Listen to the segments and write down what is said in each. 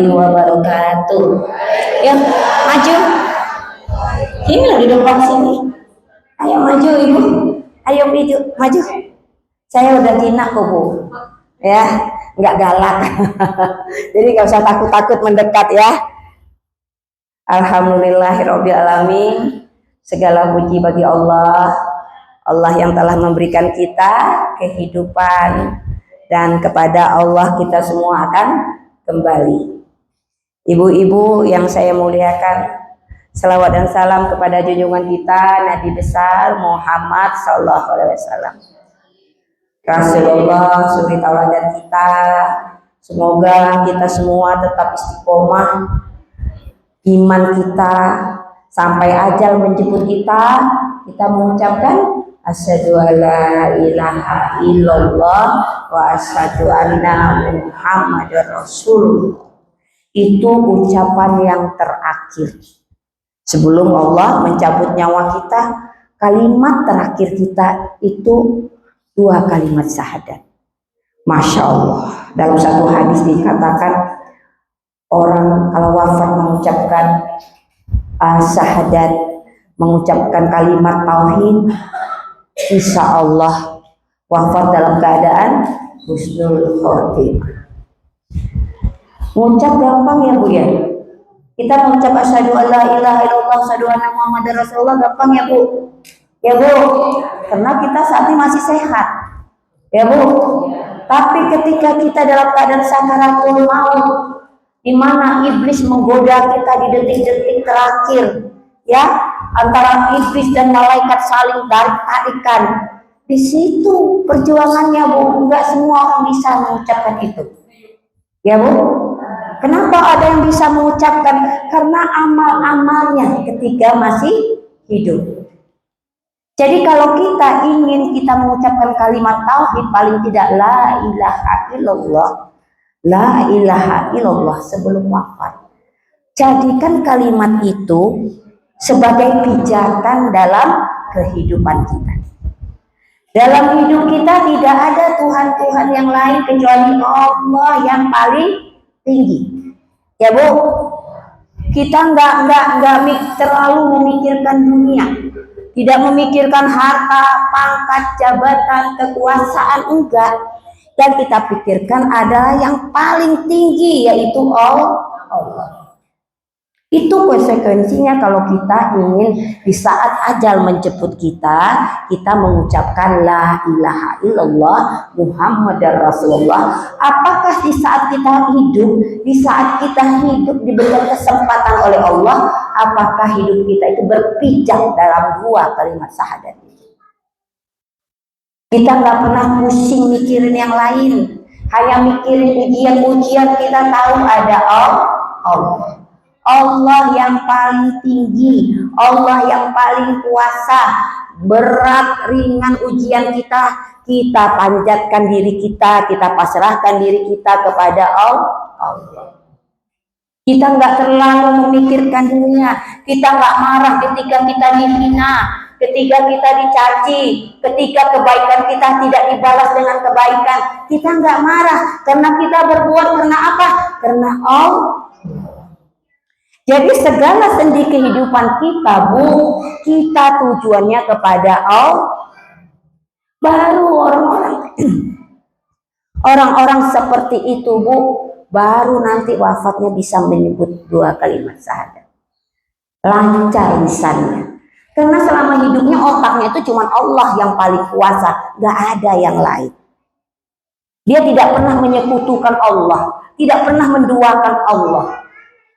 warahmatullahi wabarakatuh. Ya, maju. Ini lagi depan sini. Ayo maju ibu. Ayo maju. Saya udah jinak kok bu. Ya, nggak galak. Jadi nggak usah takut-takut mendekat ya. Alhamdulillahirabbil alamin. Segala puji bagi Allah. Allah yang telah memberikan kita kehidupan, dan kepada Allah kita semua akan kembali. Ibu-ibu yang saya muliakan, selawat dan salam kepada junjungan kita Nabi besar Muhammad sallallahu alaihi wasallam. Rasulullah suri tauladan kita. Semoga kita semua tetap istiqomah iman kita sampai ajal menjemput kita mengucapkan asyhadu alla ilaha illallah wa asyhadu anna muhammadar rasulullah. Itu ucapan yang terakhir sebelum Allah mencabut nyawa kita. Kalimat terakhir kita itu 2 kalimat syahadat. Masya Allah, dalam satu hadis dikatakan orang kalau wafat mengucapkan syahadat, mengucapkan kalimat tauhid, insya Allah wafat dalam keadaan husnul khotimah. Mengucap gampang ya bu ya. Kita mengucap asyhadu alla ilaha illallah asyhadu anna muhammadar rasulullah gampang ya bu. Ya bu, karena kita saat ini masih sehat. Ya bu. Tapi ketika kita dalam keadaan sakaratul maut, di mana iblis menggoda kita di detik-detik terakhir, ya, antara iblis dan malaikat saling tarik-tarikan. Di situ perjuangannya bu, enggak semua orang bisa mengucapkan itu. Ya bu. Kenapa ada yang bisa mengucapkan? Karena amal-amalnya ketika masih hidup. Jadi kalau kita ingin kita mengucapkan kalimat tauhid, paling tidak la ilaha illallah, la ilaha illallah sebelum wafat. Jadikan kalimat itu sebagai pijakan dalam kehidupan kita. Dalam hidup kita tidak ada Tuhan-Tuhan yang lain kecuali Allah yang paling tinggi. Ya bu, kita nggak terlalu memikirkan dunia. Tidak memikirkan harta, pangkat, jabatan, kekuasaan, enggak. Yang kita pikirkan adalah yang paling tinggi, yaitu Allah. Itu konsekuensinya kalau kita ingin di saat ajal menjemput kita mengucapkan la ilaha illallah muhammadar rasulullah. Apakah di saat kita hidup, diberikan kesempatan oleh Allah, apakah hidup kita itu berpijak dalam 2 kalimat syahadat? Kita nggak pernah pusing mikirin yang lain, hanya mikirin ujian-ujian. Kita tahu ada Allah. Allah yang paling tinggi, Allah yang paling kuasa. Berat ringan ujian kita panjatkan diri kita pasrahkan diri kita kepada Allah. Kita nggak terlalu memikirkan dunia, kita nggak marah ketika kita dihina, ketika kita dicaci, ketika kebaikan kita tidak dibalas dengan kebaikan. Kita nggak marah karena kita berbuat karena apa? Karena Allah. Jadi segala sendi kehidupan kita bu, kita tujuannya kepada Allah. Baru orang-orang seperti itu bu, baru nanti wafatnya bisa menyebut 2 kalimat syahadat. Lancar lisannya. Karena selama hidupnya otaknya itu cuma Allah yang paling kuasa, gak ada yang lain. Dia tidak pernah menyekutukan Allah, tidak pernah menduakan Allah.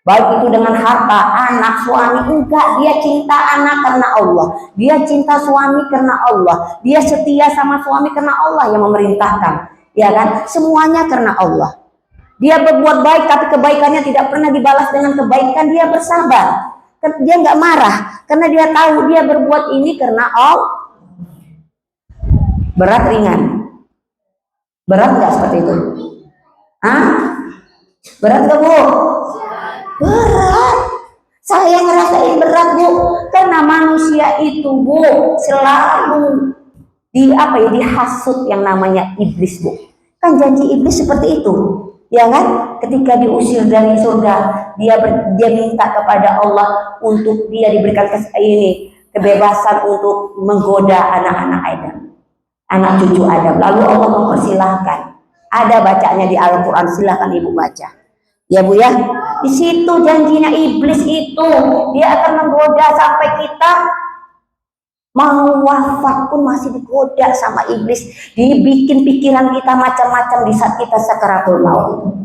Baik itu dengan harta, anak, suami, enggak. Dia cinta anak karena Allah, dia cinta suami karena Allah, dia setia sama suami karena Allah yang memerintahkan, ya kan? Semuanya karena Allah. Dia berbuat baik tapi kebaikannya tidak pernah dibalas dengan kebaikan. Dia bersabar, dia nggak marah karena dia tahu dia berbuat ini karena Allah. Berat ringan? Berat nggak seperti itu? Berat nggak bu? Berat. Saya ngerasain berat bu, karena manusia itu bu selalu dihasut yang namanya iblis bu. Kan janji iblis seperti itu. Ya kan? Ketika diusir dari surga, dia minta kepada Allah untuk dia diberikan kebebasan untuk menggoda anak-anak Adam, anak cucu Adam. Lalu Allah mempersilahkan. Ada bacanya di Al-Quran, silahkan ibu baca. Ya Bu ya, di situ janjinya iblis itu, dia akan menggoda sampai kita mau wafat pun masih digoda sama iblis, dibikin pikiran kita macam-macam di saat kita sakaratul maut.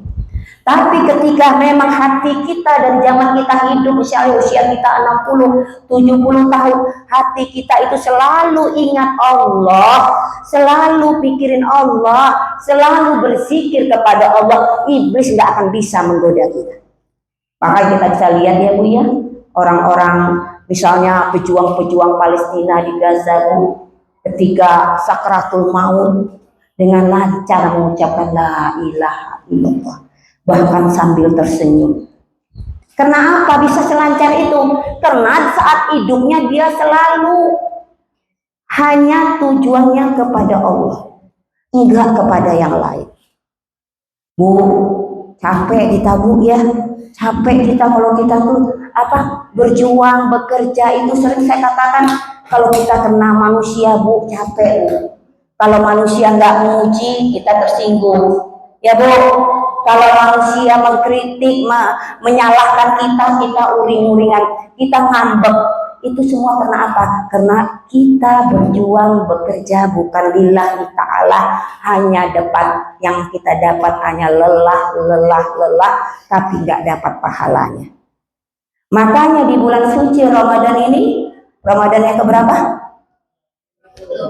Tapi ketika memang hati kita dari zaman kita hidup, misalnya usia kita 60, 70 tahun, hati kita itu selalu ingat Allah, selalu pikirin Allah, selalu berzikir kepada Allah, iblis nggak akan bisa menggoda kita. Maka kita bisa lihat ya Bu ya, orang-orang misalnya pejuang-pejuang Palestina di Gaza Bu, ketika sakratul maut dengan lancar mengucapkan la ilaha illallah, bahkan sambil tersenyum. Karena apa bisa selancar itu? Karena saat hidupnya dia selalu hanya tujuannya kepada Allah, enggak kepada yang lain. Bu, capek kita Bu ya, capek kita kalau kita tuh berjuang, bekerja. Itu sering saya katakan, kalau kita kena manusia Bu, capek Bu. Kalau manusia nggak memuji, kita tersinggung ya Bu. Kalau manusia mengkritik, menyalahkan kita uring-uringan, kita ngambek. Itu semua karena apa? Karena kita berjuang, bekerja bukan lillahi ta'ala, hanya dapat yang kita dapat hanya lelah, tapi nggak dapat pahalanya. Makanya di bulan suci Ramadan ini, Ramadan yang keberapa?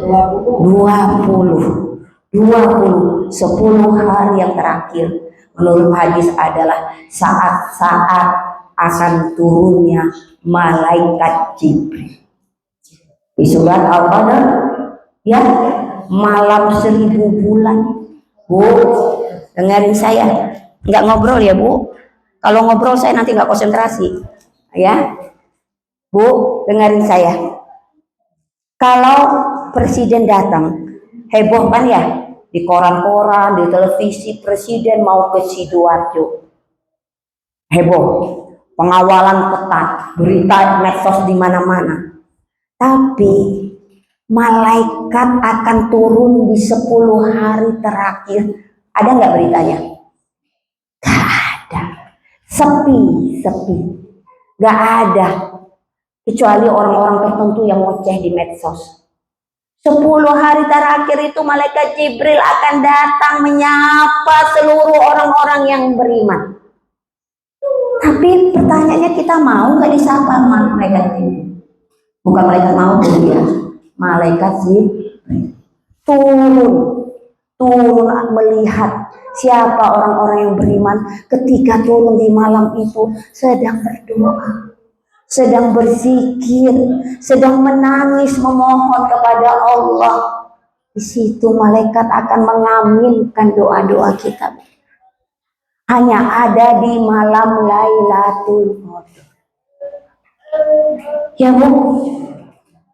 20, 10 hari yang terakhir. Menurut hadis adalah saat-saat akan turunnya malaikat Jibril. Di surat Al-Qadar ya, malam 1000 bulan. Bu, dengerin saya, nggak ngobrol ya Bu. Kalau ngobrol saya nanti nggak konsentrasi ya. Bu, dengerin saya. Kalau presiden datang, heboh kan ya? Di koran-koran, di televisi, presiden mau ke Sidoarjo, heboh, pengawalan ketat, berita medsos di mana-mana. Tapi malaikat akan turun di 10 hari terakhir. Ada nggak beritanya? Gak ada, sepi, gak ada, kecuali orang-orang tertentu yang ngoceh di medsos. 10 hari terakhir itu malaikat Jibril akan datang menyapa seluruh orang-orang yang beriman. Tapi pertanyaannya, kita mau nggak disapa malaikat Jibril? Bukan malaikat maut ya, malaikat Jibril turun melihat siapa orang-orang yang beriman ketika turun di malam itu, sedang berdoa, sedang berzikir, sedang menangis memohon kepada Allah. Di situ malaikat akan mengaminkan doa-doa kita. Hanya ada di malam Lailatul Qadar. Ya Bu,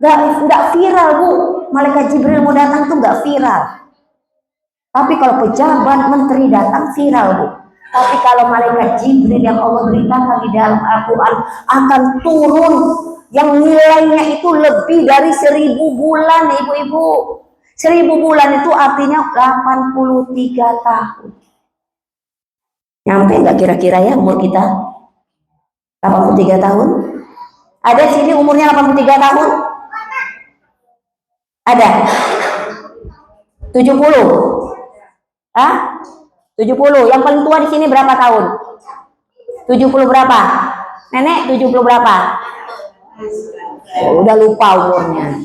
nggak viral Bu. Malaikat Jibril mau datang tuh nggak viral. Tapi kalau pejabat menteri datang viral Bu. Tapi kalau malaikat Jibril yang Allah beritakan di dalam Al-Quran akan turun, yang nilainya itu lebih dari 1000 bulan ibu-ibu. 1000 bulan itu artinya 83 tahun. Nyampe nggak kira-kira ya umur kita? 83 tahun? Ada sini umurnya 83 tahun? Ada? 70? Hah? 70. Yang paling tua di sini berapa tahun? 70 berapa? Nenek 70 berapa? Udah lupa umurnya.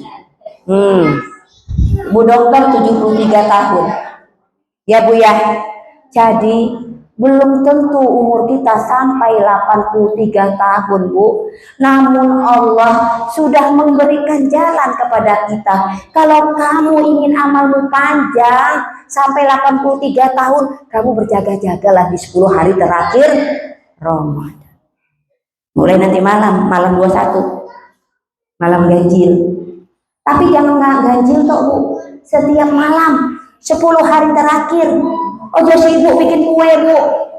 Bu dokter 73 tahun. Ya Bu ya. Jadi belum tentu umur kita sampai 83 tahun Bu. Namun Allah sudah memberikan jalan kepada kita. Kalau kamu ingin amalmu panjang sampai 83 tahun, kamu berjaga-jagalah di 10 hari terakhir Ramadan. Mulai nanti malam 21, malam ganjil. Tapi jangan nggak ganjil toh Bu. Setiap malam 10 hari terakhir Ojo sibuk bikin kue bu,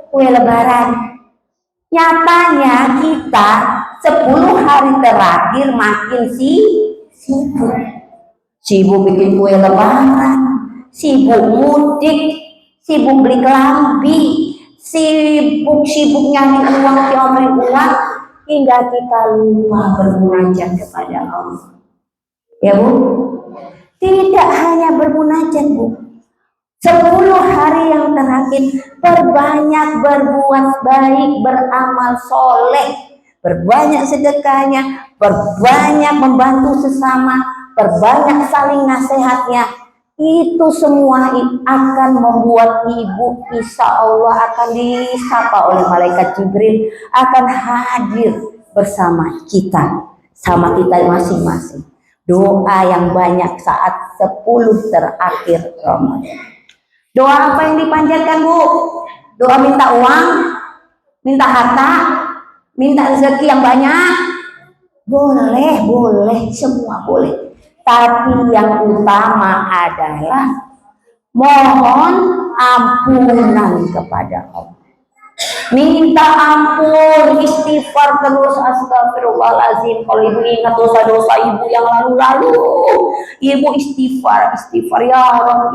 kue lebaran. Nyatanya kita 10 hari terakhir makin sibuk. Sibuk bikin kue lebaran, sibuk mudik, sibuk beli kelambi, sibuk nyari uang, nyari uang, hingga kita lupa bermunajat kepada Allah. Ya bu, tidak hanya bermunajat bu, 10 hari yang terakhir berbanyak berbuat baik, beramal soleh, berbanyak sedekahnya, berbanyak membantu sesama, berbanyak saling nasihatnya. Itu semua akan membuat ibu insya Allah akan disapa oleh malaikat Jibril, akan hadir bersama kita, sama kita masing-masing. Doa yang banyak saat 10 terakhir Ramadan. Doa apa yang dipanjatkan bu? Doa minta uang, minta harta, minta rezeki yang banyak? Boleh, semua boleh. Tapi yang utama adalah mohon ampunan kepada Allah. Minta ampun, istighfar terus, astagfirullahaladzim. Kalau ibu ingat dosa-dosa ibu yang lalu-lalu, ibu istighfar ya Rabb,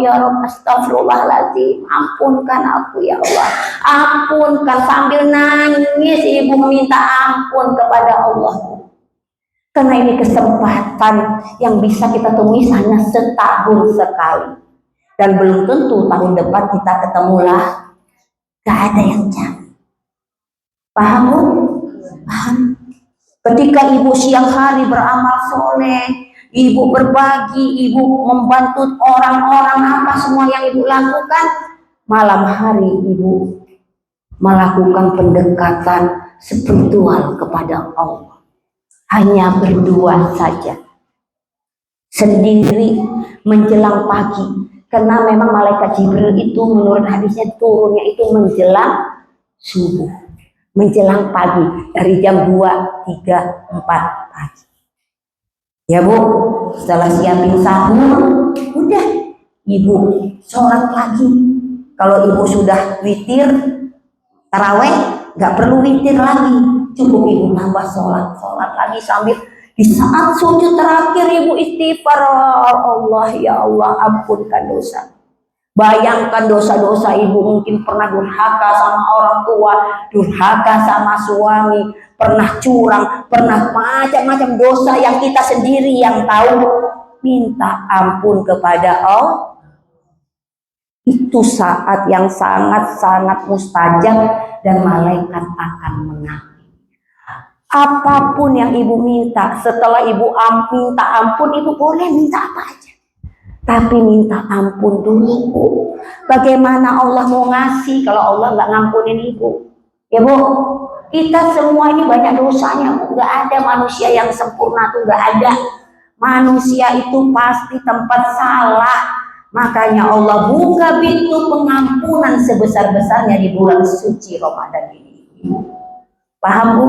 astagfirullahaladzim, ampunkan aku ya Allah, ampunkan. Sambil nangis ibu meminta ampun kepada Allah, karena ini kesempatan yang bisa kita temui hanya setahun sekali, dan belum tentu tahun depan kita ketemulah. Gak ada yang jamin. Paham bu? Paham? Ketika ibu siang hari beramal soleh, ibu berbagi, ibu membantu orang-orang, apa semua yang ibu lakukan, malam hari ibu melakukan pendekatan spiritual kepada Allah. Hanya berdua saja, sendiri menjelang pagi, karena memang malaikat Jibril itu menurut hadisnya turunnya itu menjelang subuh, menjelang pagi, dari jam 2, 3, 4 pagi. Ya bu, setelah siapin sahur, udah ibu sholat lagi. Kalau ibu sudah witir taraweh, nggak perlu witir lagi, cukup ibu tambah sholat lagi, sambil di saat sujud terakhir ibu istighfar, Allah ya Allah ampunkan dosa. Bayangkan dosa-dosa ibu, mungkin pernah durhaka sama orang tua, durhaka sama suami, pernah curang, pernah macam-macam dosa yang kita sendiri yang tahu. Minta ampun kepada Allah. Itu saat yang sangat-sangat mustajab dan malaikat akan mengampuni. Apapun yang ibu minta, setelah ibu minta ampun, ibu boleh minta apa aja. Tapi minta ampun dulu bu. Bagaimana Allah mau ngasih kalau Allah nggak ngampunin ibu? Ya bu, kita semua ini banyak dosanya bu. Nggak ada manusia yang sempurna tuh, nggak ada. Manusia itu pasti tempat salah. Makanya Allah buka pintu pengampunan sebesar-besarnya di bulan suci Ramadan ini. Paham bu?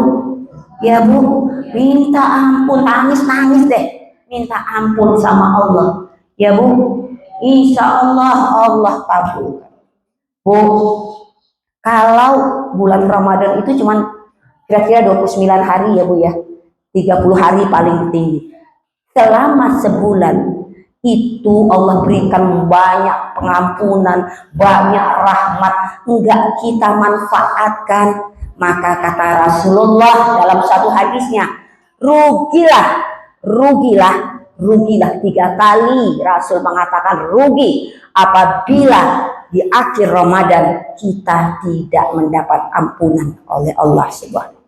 Ya bu, minta ampun, nangis deh, minta ampun sama Allah. Ya bu, insya Allah Allah kabulkan. Bu, kalau bulan Ramadan itu cuman kira-kira 29 hari ya bu ya, 30 hari paling tinggi. Selama sebulan itu Allah berikan banyak pengampunan, banyak rahmat, enggak kita manfaatkan. Maka kata Rasulullah dalam satu hadisnya, rugilah 3 kali Rasul mengatakan rugi apabila di akhir Ramadan kita tidak mendapat ampunan oleh Allah Subhanahu.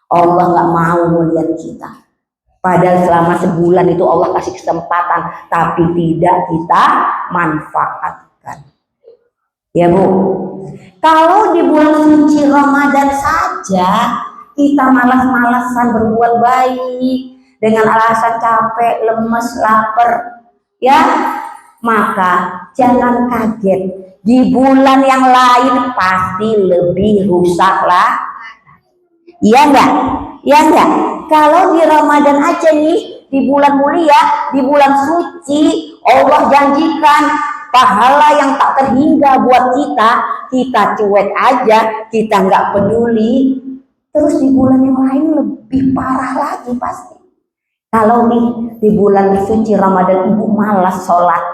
Allah nggak mau melihat kita. Padahal selama sebulan itu Allah kasih kesempatan, tapi tidak kita manfaatkan. Ya bu, kalau di bulan suci Ramadan saja kita malas-malasan berbuat baik dengan alasan capek, lemes, lapar, ya, maka jangan kaget di bulan yang lain pasti lebih rusak lah. Iya enggak? Ya enggak? Kalau di Ramadan aja nih, di bulan mulia, di bulan suci, Allah janjikan pahala yang tak terhingga buat kita, kita cuek aja, kita nggak peduli. Terus di bulan yang lain lebih parah lagi pasti. Kalau nih di bulan suci Ramadan ibu malas sholat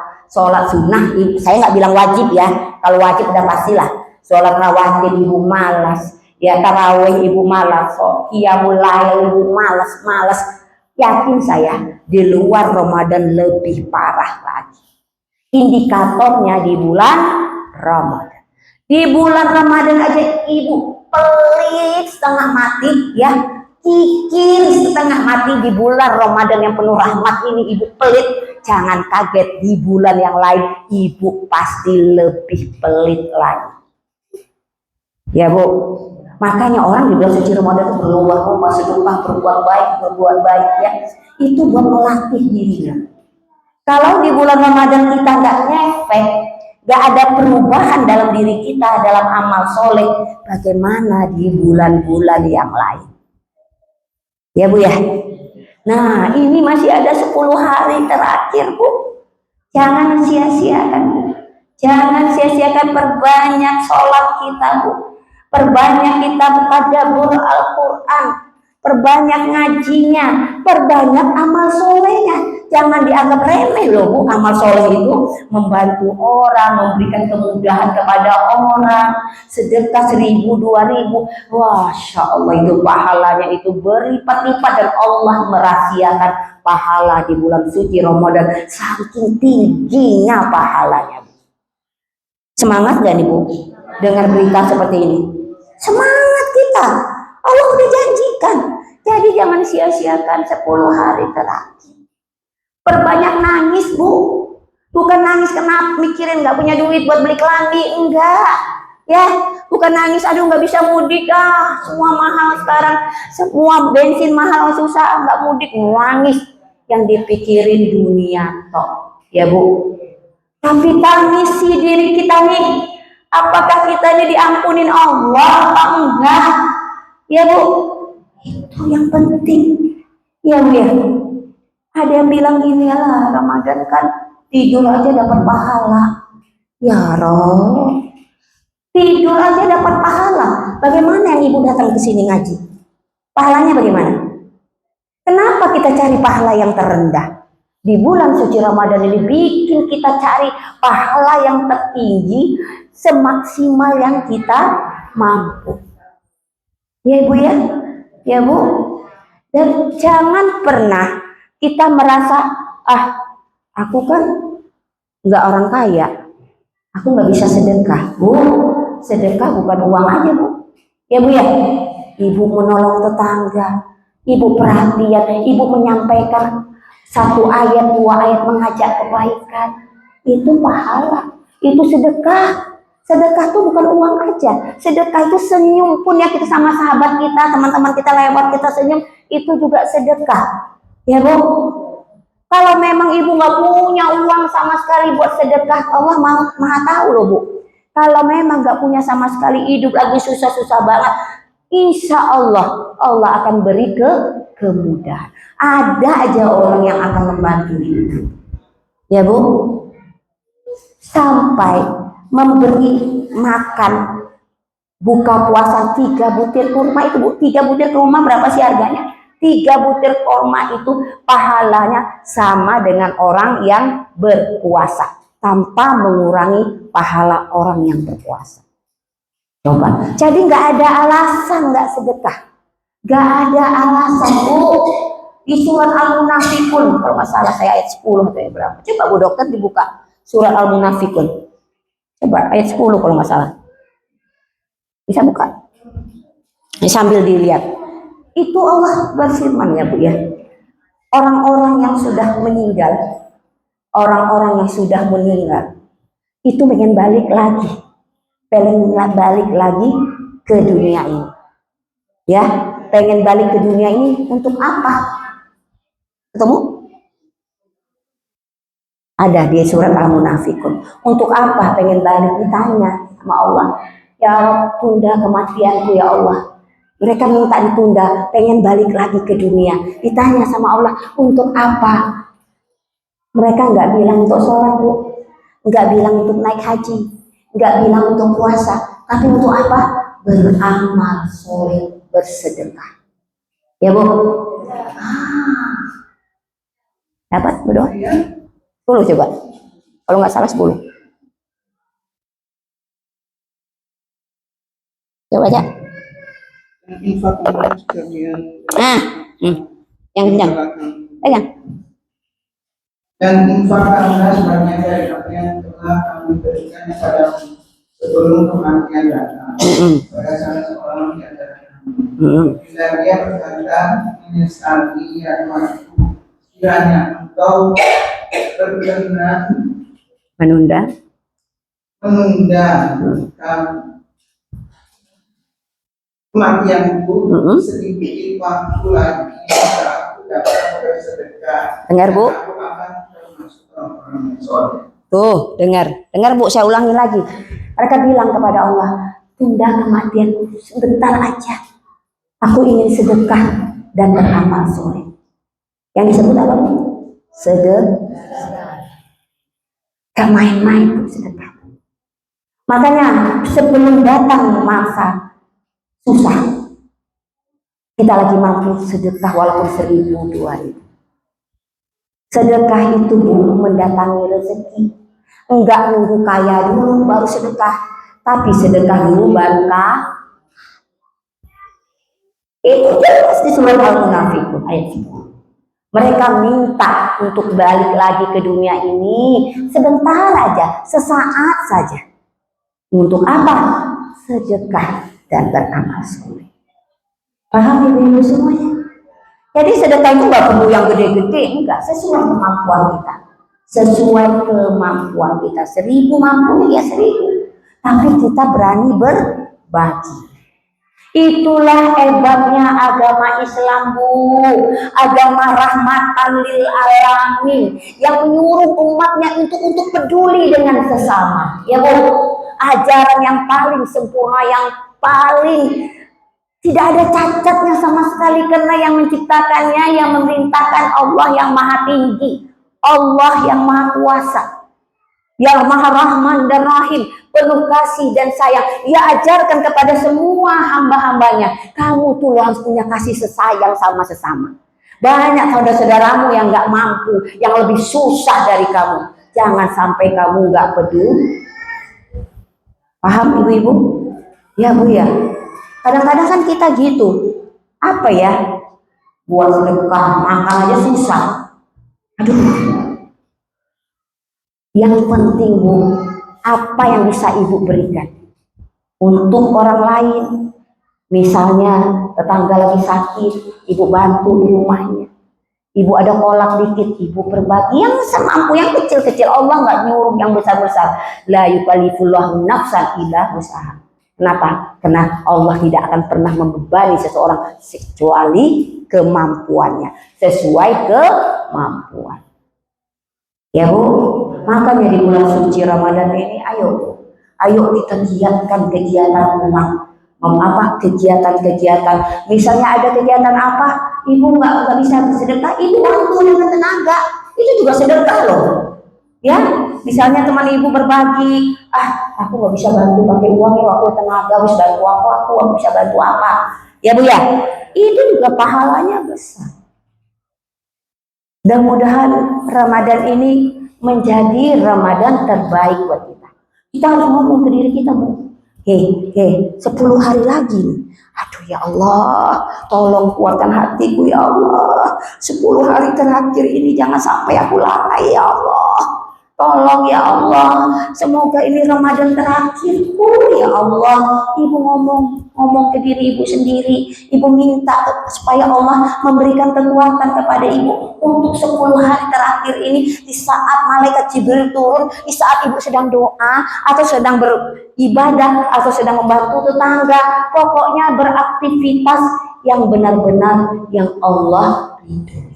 sunnah, saya nggak bilang wajib ya, kalau wajib udah pastilah. Sholat rawatib ibu malas, ya tarawih ibu malas, qiyamul lail ibu malas. Yakin saya di luar Ramadan lebih parah lagi. Indikatornya di bulan Ramadan. Di bulan Ramadan aja ibu pelit setengah mati ya. Kikir setengah mati di bulan Ramadan yang penuh rahmat ini ibu pelit. Jangan kaget di bulan yang lain ibu pasti lebih pelit lagi. Ya Bu, makanya orang di bulan suci Ramadan itu berlomba-lomba sedekah, berbuat baik ya. Itu buat melatih dirinya. Kalau di bulan Ramadan kita nggak ngefek, nggak ada perubahan dalam diri kita dalam amal soleh, bagaimana di bulan-bulan yang lain? Ya Bu ya. Nah ini masih ada 10 hari terakhir Bu. Jangan sia-siakan Bu. Jangan sia-siakan, perbanyak sholat kita Bu. Perbanyak kita tadabbur Al-Quran. Perbanyak ngajinya. Perbanyak amal solehnya. Jangan dianggap remeh loh Bu. Amal soleh itu membantu orang, memberikan kemudahan kepada orang, sedekah 1000, 2000. Masya Allah itu pahalanya itu berlipat-lipat dan Allah merahasiakan pahala di bulan suci Ramadan. Saking tingginya pahalanya. Semangat gak nih Bu dengar berita seperti ini? Semangat kita. Allah udah janjikan. Jadi jangan sia-siakan 10 hari terakhir. Perbanyak nangis Bu. Bukan nangis karena mikirin gak punya duit buat beli kelambi. Enggak. Ya, bukan nangis aduh gak bisa mudik. Semua mahal sekarang. Semua bensin mahal, susah gak mudik. Nangis. Yang dipikirin dunia toh. Ya Bu. Tapi tangisi diri kita nih. Apakah kita ini diampunin Allah apa enggak? Ya Bu. Itu yang penting. Ya Bu ya. Ada yang bilang gini lah, Ramadan kan tidur aja dapat pahala. Ya Roh, tidur aja dapat pahala. Bagaimana yang ibu datang ke sini ngaji? Pahalanya bagaimana? Kenapa kita cari pahala yang terendah? Di bulan suci Ramadan ini bikin kita cari pahala yang tertinggi semaksimal yang kita mampu. Ya Ibu ya, ya Bu. Dan jangan pernah kita merasa, aku kan nggak orang kaya, aku nggak bisa sedekah. Bu, sedekah bukan uang aja Bu. Ya Bu ya, ibu menolong tetangga, ibu perhatian, ibu menyampaikan 1 ayat, 2 ayat mengajak kebaikan, itu pahala, itu sedekah. Sedekah itu bukan uang aja, sedekah itu senyum pun ya kita sama sahabat kita, teman-teman kita lewat kita senyum, itu juga sedekah. Ya Bu, kalau memang ibu nggak punya uang sama sekali buat sedekah, Allah maha tahu loh Bu. Kalau memang nggak punya sama sekali, hidup lagi susah-susah banget, insya Allah Allah akan beri kemudahan. Ada aja orang yang akan membantu ibu. Ya Bu, sampai memberi makan buka puasa 3 butir kurma itu Bu. 3 butir kurma berapa sih harganya? 3 butir kurma itu pahalanya sama dengan orang yang berpuasa tanpa mengurangi pahala orang yang berpuasa. Coba, jadi nggak ada alasan nggak sedekah, nggak ada alasan Bu. Di surat Al-Munafikun, kalau nggak salah saya ayat 10 atau berapa? Coba Bu dokter dibuka surat Al-Munafikun. Coba ayat 10 kalau nggak salah. Bisa buka? Sambil dilihat. Itu Allah berfirman ya Bu ya. Orang-orang yang sudah meninggal, orang-orang yang sudah meninggal, itu pengen balik lagi. Pengen balik lagi ke dunia ini. Ya, pengen balik ke dunia ini untuk apa? Ketemu? Ada di surat Al-Munafikun. Untuk apa pengen balik? Ditanya sama Allah. Ya Rabb, tunda kematianku ya Allah. Mereka minta ditunda, pengen balik lagi ke dunia. Ditanya sama Allah, untuk apa? Mereka nggak bilang untuk sholat Bu. nggak bilang untuk naik haji, nggak bilang untuk puasa, tapi untuk apa? Beramal soleh, bersedekah. Ya Bu? Dapat berdoa? 10 coba. Kalau nggak salah 10. Coba aja. Yang kencang. Pegang. Dan infakkanlah sebanyak dari apa yang telah kami berikan kepadamu sebelum kematian datang pada salah seorang di antara kami. Bila dia berkata menyesali ya Tuhanku, kiranya engkau berkenan menunda kematianku sedikit waktu lagi aku dapat bersedekah. Dengar Bu? Tuh, dengar Bu, saya ulangi lagi. Mereka bilang kepada Allah, tunda kematian sebentar aja. Aku ingin sedekah dan beramal soleh. Yang disebut apa Bu? Sedekah. Gak main-main Bu sedekah. Makanya sebelum datang masa susah, kita lagi mampu sedekah walaupun 1000, 2000. Sedekah itu mendatangi rezeki. Enggak nunggu kaya dulu baru sedekah, tapi sedekah dulu baru kaya. Itu jelas di surat Al-Munafiqun ayat 10. Mereka minta untuk balik lagi ke dunia ini sebentar aja, sesaat saja. Untuk apa? Sedekah dan beramal soleh. Paham ibu-ibu semuanya? Jadi sedekah itu nggak perlu yang gede-gede, enggak, sesuai kemampuan kita. Sesuai kemampuan kita, 1000 mampu ya 1000. Tapi kita berani berbagi. Itulah hebatnya agama Islam Bu, agama rahmatan lil alamin yang menyuruh umatnya untuk peduli dengan sesama. Ya Bu, ajaran yang paling sempurna, yang paling tidak ada cacatnya sama sekali, karena yang menciptakannya, yang memerintahkan Allah yang maha tinggi, Allah yang maha kuasa, yang maha rahman dan rahim, penuh kasih dan sayang. Ia ajarkan kepada semua hamba-hambanya, kamu tuh harus punya kasih sayang sama sesama. Banyak saudara-saudaramu yang gak mampu, yang lebih susah dari kamu. Jangan sampai kamu gak peduli. Paham ibu-ibu? Ya Bu ya. Kadang-kadang kan kita gitu, apa ya, buat sedekah makan aja susah. Aduh. Yang penting Bu, apa yang bisa ibu berikan untuk orang lain. Misalnya tetangga lagi sakit, ibu bantu di rumahnya. Ibu ada kolak dikit, ibu berbagi yang semampu, yang kecil-kecil. Allah nggak nyuruh yang besar-besar. La yukallifullahu nafsan illa wus'aha. Kenapa? Karena Allah tidak akan pernah membebani seseorang kecuali kemampuannya, sesuai kemampuan. Ya Bu, makanya di bulan suci Ramadan ini, ayo kita giatkan kegiatan umat. Kegiatan-kegiatan. Misalnya ada kegiatan apa, ibu nggak bisa bersedekah, ibu bantu dengan tenaga, itu juga sedekah loh. Ya, misalnya teman ibu berbagi, aku nggak bisa bantu pakai uang ya, aku tenaga, bisa bantu apa, aku bisa bantu apa, ya Bu ya, itu juga pahalanya besar. Dan mudah-mudahan Ramadan ini menjadi Ramadan terbaik buat kita. Kita harus ngomong ke diri kita Bu, 10 hari lagi nih. Aduh ya Allah, tolong kuatkan hatiku ya Allah. 10 hari terakhir ini jangan sampai aku lalai ya Allah. Tolong ya Allah, semoga ini Ramadan terakhirku ya Allah. Ibu ngomong ke diri ibu sendiri. Ibu minta supaya Allah memberikan kekuatan kepada ibu untuk 10 hari terakhir ini, di saat malaikat Jibril turun, di saat ibu sedang doa atau sedang beribadah atau sedang membantu tetangga, pokoknya beraktivitas yang benar-benar yang Allah ridhoi.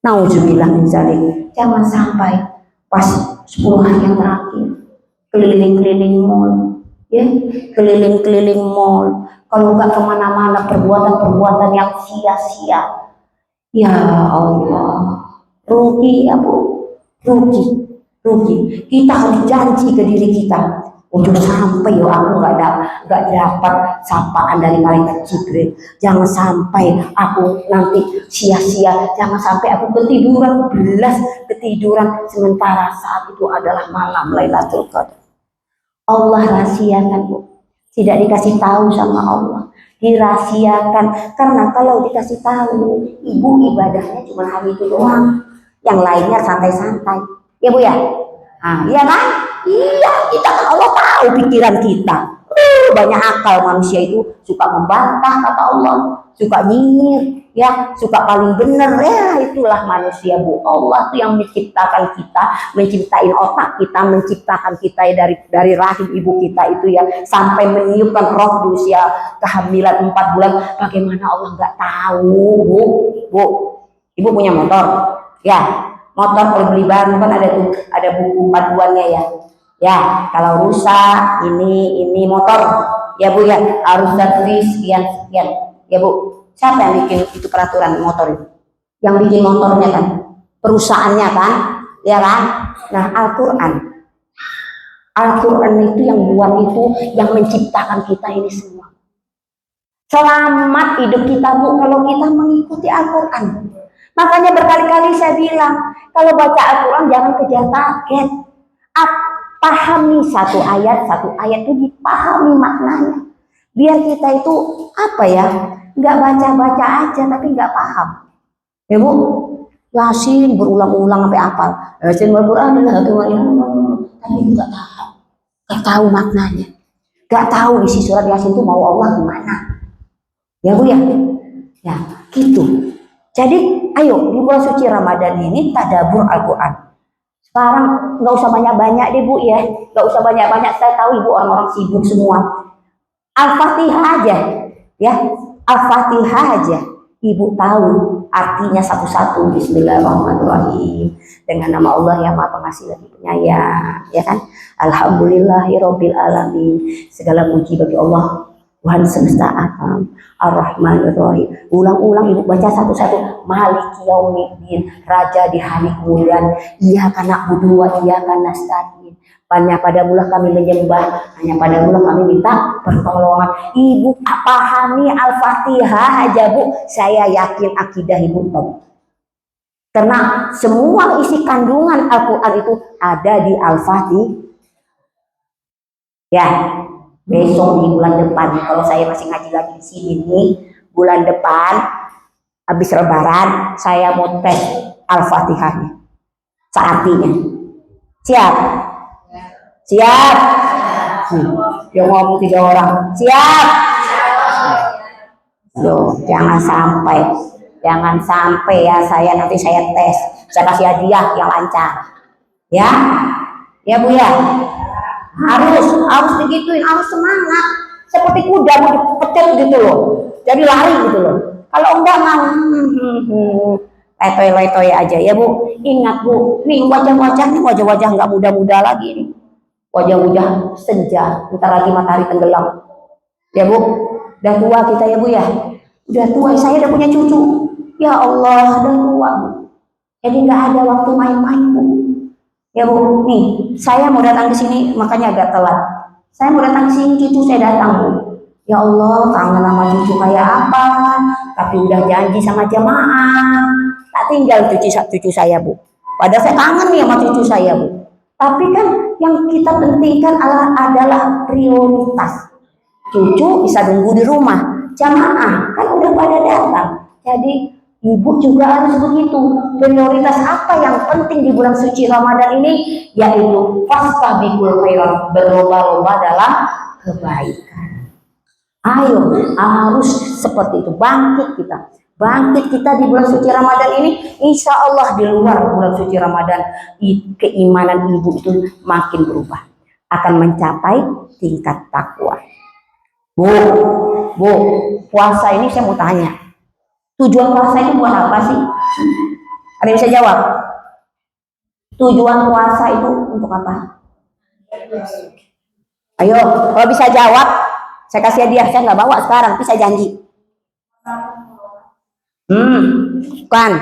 Nauzubillah min dzalik. Jangan sampai pas 10 hari yang terakhir keliling-keliling mall, ya, keliling-keliling mall, kalau nggak kemana-mana, perbuatan-perbuatan yang sia-sia. Ya Allah, rugi ya Bu, rugi. rugi. Kita harus janji ke diri kita. Udah sampai yo aku nggak dapat sapaan dari malaikat Jibril. Jangan sampai aku nanti sia-sia. Jangan sampai aku ketiduran sementara saat itu adalah malam Lailatul Qadar. Allah rahasiakan, Bu. Tidak dikasih tahu sama Allah. Dirahasiakan karena kalau dikasih tahu, ibu ibadahnya cuma hari itu doang. Yang lainnya santai-santai. Ya, Bu ya? Nah, iya kan? Iya, kita kan Allah tahu pikiran kita. Banyak akal manusia itu suka membantah kata Allah, suka nyinyir, ya, suka paling benar. Ya, itulah manusia, Bu. Allah tuh yang menciptakan kita, menciptain otak kita, menciptakan kita dari rahim ibu kita itu ya, sampai meniupkan roh di usia kehamilan 4 bulan. Bagaimana Allah nggak tahu, Bu? Bu, ibu punya motor, ya. Motor kalau beli baru kan ada buku panduannya ya. Ya, kalau rusak ini motor, ya Bu ya, harus servis sekian. Ya Bu, siapa yang bikin itu peraturan motor itu? Yang bikin motornya kan, perusahaannya kan, ya kan? Nah, Al-Quran itu yang buat itu, yang menciptakan kita ini semua. Selamat hidup kita, Bu, kalau kita mengikuti Al-Quran. Makanya berkali-kali saya bilang, kalau baca Al-Quran jangan kejar target. Pahami satu ayat itu dipahami maknanya. Biar kita itu apa ya, nggak baca-baca aja tapi nggak paham. Ya Bu, Yasin berulang-ulang sampai hafal. Yasin Al-Quran tapi nggak tahu maknanya. Nggak tahu isi surat Yasin itu mau Allah gimana. Ya Bu ya, ya gitu. Jadi ayo di bulan suci Ramadan ini tadabbur Al-Quran. Sekarang nggak usah banyak-banyak deh Bu ya, nggak usah banyak-banyak. Saya tahu Ibu orang-orang sibuk semua. Al-Fatihah aja, ya, Al-Fatihah aja. Ibu tahu artinya satu-satu. Bismillahirrahmanirrahim. Dengan nama Allah yang Maha Pengasih lagi Penyayang, ya kan? Alhamdulillahirabbil alamin. Segala puji bagi Allah, Tuhan semesta alam, Ar-Rahmanir-Rahim. Ulang-ulang Ibu baca satu-satu. Maliki yaumiddin, Raja di hari kemuliaan. Iyyaka na'budu wa iyyaka nasta'in. Hanya padamulah kami menyembah, hanya padamulah kami minta pertolongan. Ibu pahami Al-Fatihah aja Bu, saya yakin akidah Ibu tahu. Karena semua isi kandungan Al-Quran itu ada di Al-Fatihah. Ya. Besok di bulan depan, kalau saya masih ngaji lagi di sini nih, bulan depan habis Lebaran saya mau tes Al-Fatihahnya, seartinya. Siap? Siap? Yang ngomong 3 orang. Siap? Loh, jangan sampai ya nanti saya tes, saya kasih hadiah yang lancar. Ya? Ya Bu ya? Harus digituin, harus semangat seperti kuda mau dipecat gitu loh, jadi lari gitu loh. Kalau enggak mau letoy aja ya Bu. Ingat Bu, nih wajah-wajah nggak muda-muda lagi nih, wajah-wajah senja, bentar lagi matahari tenggelam ya Bu. Udah tua kita ya Bu ya, udah tua. Saya udah punya cucu, ya Allah, udah tua Bu. Jadi nggak ada waktu main-main Bu. Ya Bu, nih saya mau datang ke sini makanya agak telat. Saya mau datang ke sini, cucu saya datang Bu. Ya Allah, kangen sama cucu kayak apa? Tapi udah janji sama jamaah, tak tinggal cucu saya Bu. Padahal saya kangen nih sama cucu saya Bu. Tapi kan yang kita pentingkan adalah prioritas. Cucu bisa nunggu di rumah, jamaah kan udah pada datang. Jadi Ibu juga harus begitu. Prioritas apa yang penting di bulan suci Ramadan ini? Yaitu fastabiqul khairat, berlomba-lomba dalam kebaikan. Ayo, harus seperti itu. Bangkit kita di bulan suci Ramadan ini. Insya Allah di luar bulan suci Ramadan, keimanan Ibu itu makin berubah, akan mencapai tingkat takwa. Bu, puasa ini saya mau tanya. Tujuan puasa itu buat apa sih? Ada yang bisa jawab? Tujuan puasa itu untuk apa? Ayo, kalau bisa jawab, saya kasih hadiah. Saya nggak bawa sekarang, tapi saya janji. Bukan.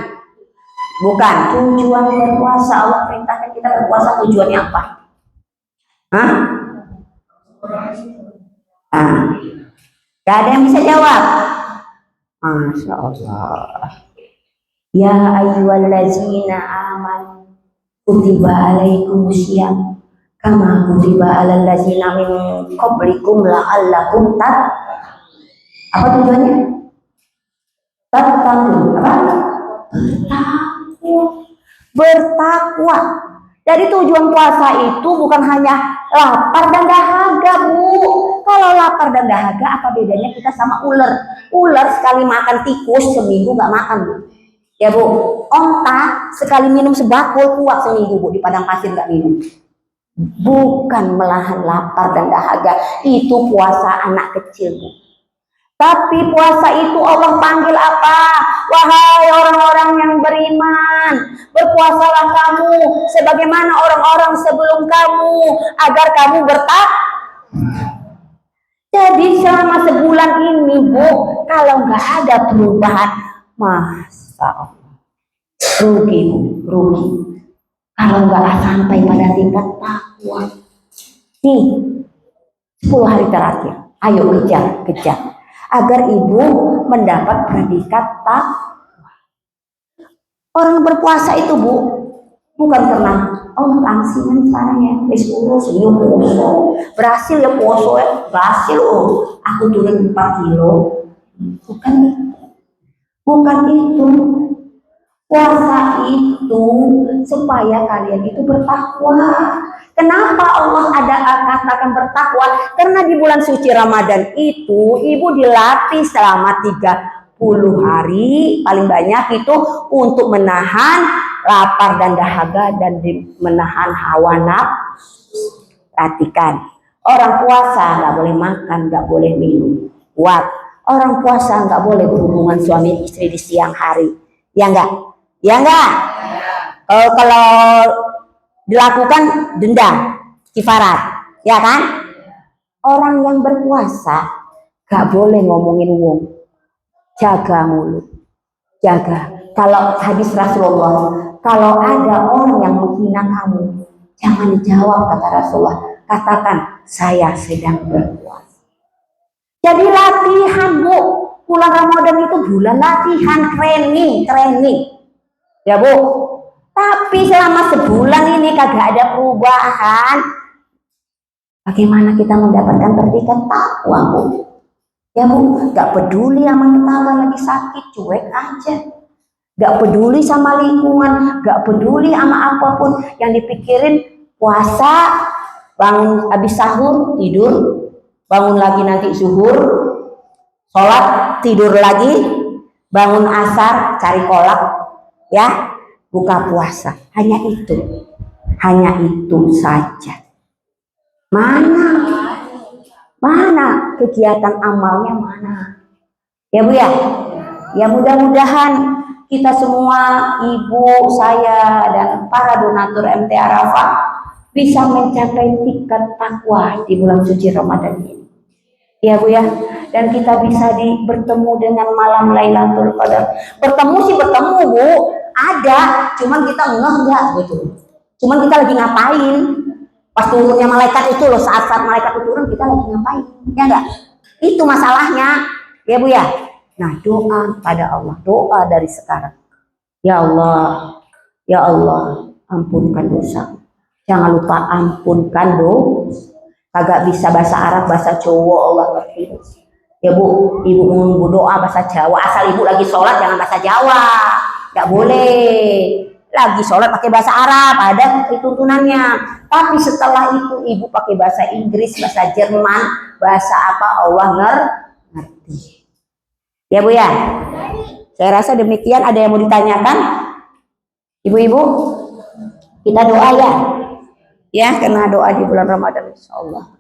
Bukan. Tujuan berpuasa, Allah perintahkan kita berpuasa, tujuannya apa? Hah? Gak ada yang bisa jawab. Masya Allah. Ya ayyuhallazina amanu kutiba alaikumusiyam kama kutiba alal ladzina min qablikum la'allakum apa tujuannya? Bertakwa. Bertakwa. Jadi tujuan puasa itu bukan hanya lapar dan dahaga, Bu. Kalau lapar dan dahaga, apa bedanya kita sama ular? Ular sekali makan tikus, seminggu nggak makan, Bu. Ya, Bu. Onta sekali minum sebakul kuat seminggu, Bu. Di padang pasir nggak minum. Bukan melahan lapar dan dahaga. Itu puasa anak kecil, Bu. Tapi puasa itu Allah panggil apa? Wahai orang-orang yang beriman, berpuasalah kamu sebagaimana orang-orang sebelum kamu, agar kamu bertakwa. Jadi selama sebulan ini, Bu, kalau nggak ada perubahan, masa Allah, rugi, Bu, rugi. Kalau nggak sampai pada tingkat takwa. Nih, 10 hari terakhir, ayo kejar. Agar ibu mendapat predikat takwa. Orang berpuasa itu, Bu, bukan karena langsingan sekarang ya, wis urus yo poso. Berhasil ya poso ya, berhasil aku turun 4 kilo. Bukan itu. Puasa itu supaya kalian itu bertakwa. Kenapa Allah katakan bertakwa? Karena di bulan suci Ramadan itu ibu dilatih selama 30 hari paling banyak itu untuk menahan lapar dan dahaga dan menahan hawa nafsu. Perhatikan, orang puasa nggak boleh makan, nggak boleh minum. Kuat. Orang puasa nggak boleh berhubungan suami istri di siang hari. Ya enggak? Ya enggak? Kalau dilakukan denda, kifarat, ya kan? Orang yang berpuasa gak boleh ngomongin wong, jaga mulut, jaga. Kalau hadis Rasulullah, kalau ada orang yang menghina kamu, jangan dijawab, kata Rasulullah. Katakan, saya sedang berpuasa. Jadi latihan, Bu. Bulan Ramadan itu bulan latihan, training. Ya, Bu. Tapi selama sebulan ini kagak ada perubahan. Bagaimana kita mendapatkan predikat takwa, Bu? Ya, Bu, gak peduli sama tetangga lagi sakit, cuek aja. Gak peduli sama lingkungan, gak peduli sama apapun. Yang dipikirin puasa, bangun habis sahur, tidur, bangun lagi nanti zuhur, sholat, tidur lagi, bangun asar, cari kolak, ya, buka puasa. Hanya itu saja. Mana kegiatan amalnya mana? Ya, Bu, ya. Ya, mudah-mudahan kita semua, ibu, saya, dan para donatur MT Arafah bisa mencapai tingkat takwa di bulan suci Ramadan ini. Ya, Bu, ya. Dan kita bisa bertemu dengan malam Lailatul Qadar. Bertemu, Bu. Ada, cuman kita enggak gitu. Cuman kita lagi ngapain? Pas turunnya malaikat itu loh, saat-saat malaikat itu turun, kita lagi ngapain? Ya enggak? Itu masalahnya. Ya, Bu, ya. Nah, doa pada Allah, doa dari sekarang. Ya Allah, ampunkan dosa. Jangan lupa ampunkan dosa. Kagak bisa bahasa Arab, bahasa Jawa, Allah ngerti. Ya, Bu, ibu mau doa bahasa Jawa, asal ibu lagi sholat jangan bahasa Jawa. Nggak boleh. Lagi sholat pakai bahasa Arab, ada tuntunannya. Tapi setelah itu ibu pakai bahasa Inggris, bahasa Jerman, bahasa apa, Allah ngerti. Ya, Bu, ya. Saya rasa demikian. Ada yang mau ditanyakan? Ibu-ibu, kita doa ya. Ya, karena doa di bulan Ramadan, insya Allah.